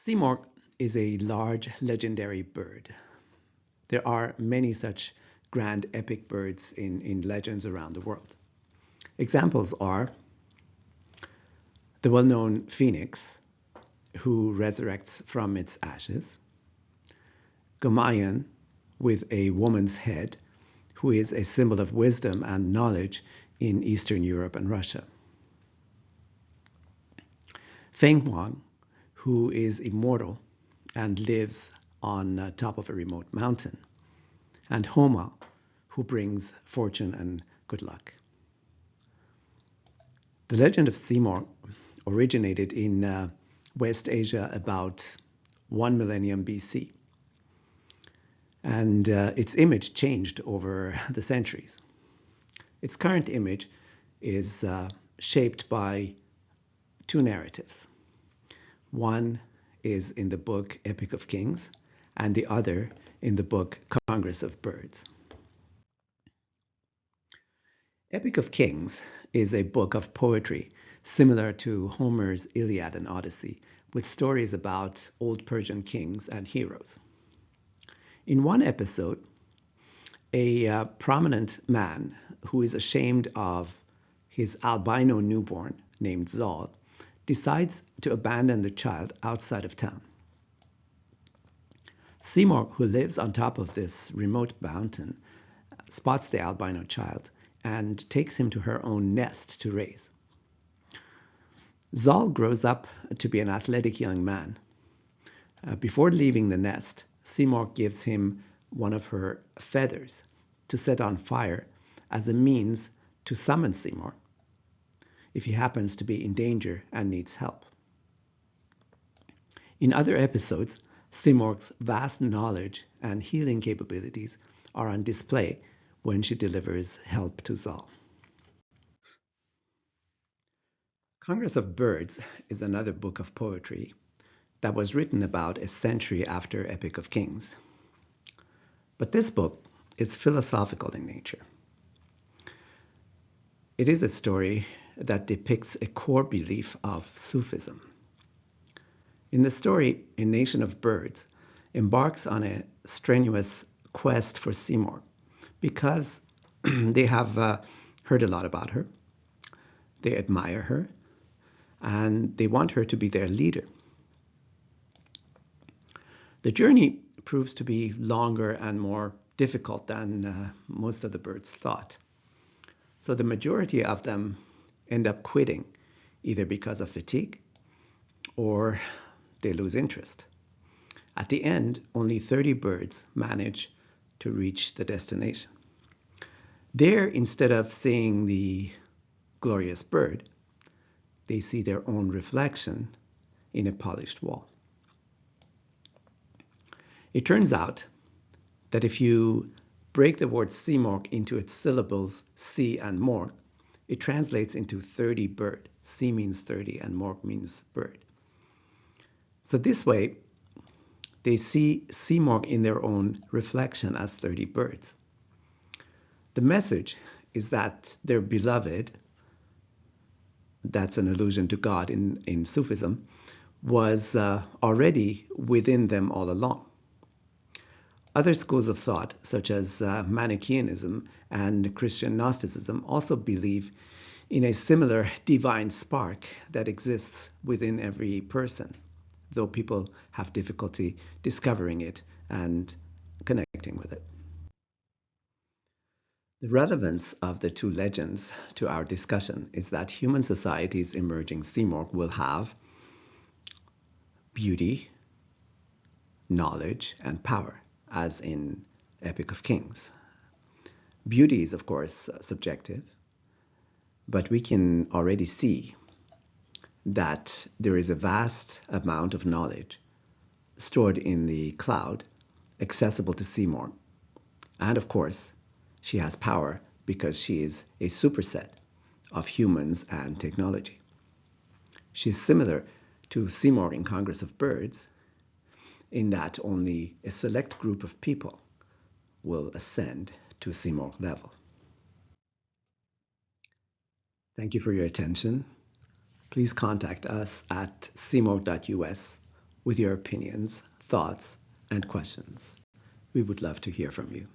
Simorgh is a large legendary bird. There are many such grand epic birds in legends around the world. Examples are the well-known phoenix, who resurrects from its ashes, Gamayan, with a woman's head, who is a symbol of wisdom and knowledge in Eastern Europe and Russia, Feng, who is immortal and lives on top of a remote mountain, and Homa, who brings fortune and good luck. The legend of Simorgh originated in West Asia about 1 millennium BC, and its image changed over the centuries. Its current image is shaped by two narratives. One is in the book Epic of Kings, and the other in the book Congress of Birds. Epic of Kings is a book of poetry similar to Homer's Iliad and Odyssey, with stories about old Persian kings and heroes. In one episode, a prominent man who is ashamed of his albino newborn named Zal decides to abandon the child outside of town. Simorgh, who lives on top of this remote mountain, spots the albino child and takes him to her own nest to raise. Zal grows up to be an athletic young man. Before leaving the nest, Simorgh gives him one of her feathers to set on fire as a means to summon Simorgh if he happens to be in danger and needs help. In other episodes, Simorgh's vast knowledge and healing capabilities are on display when she delivers help to Zal. Congress of Birds is another book of poetry that was written about a century after Epic of Kings. But this book is philosophical in nature. It is a story that depicts a core belief of Sufism. In the story, a nation of birds embarks on a strenuous quest for Simorgh because they have heard a lot about her, they admire her, and they want her to be their leader. The journey proves to be longer and more difficult than most of the birds thought. So the majority of them end up quitting, either because of fatigue or they lose interest. At the end, only 30 birds manage to reach the destination. There, instead of seeing the glorious bird, they see their own reflection in a polished wall. It turns out that if you break the word Simorgh into its syllables si and morgh, it translates into 30 bird. Si means 30 and morgh means bird. So this way, they see Simorgh in their own reflection as 30 birds. The message is that their beloved, that's an allusion to God in Sufism, was already within them all along. Other schools of thought, such as Manichaeanism and Christian Gnosticism, also believe in a similar divine spark that exists within every person, though people have difficulty discovering it and connecting with it. The relevance of the two legends to our discussion is that human society's emerging Simorgh will have beauty, knowledge, and power, as in Epic of Kings. Beauty is, of course, subjective, but we can already see that there is a vast amount of knowledge stored in the cloud, accessible to Simorgh. And of course, she has power because she is a superset of humans and technology. She's similar to Simorgh in Congress of Birds, in that only a select group of people will ascend to Simorgh level. Thank you for your attention. Please contact us at simorgh.us with your opinions, thoughts, and questions. We would love to hear from you.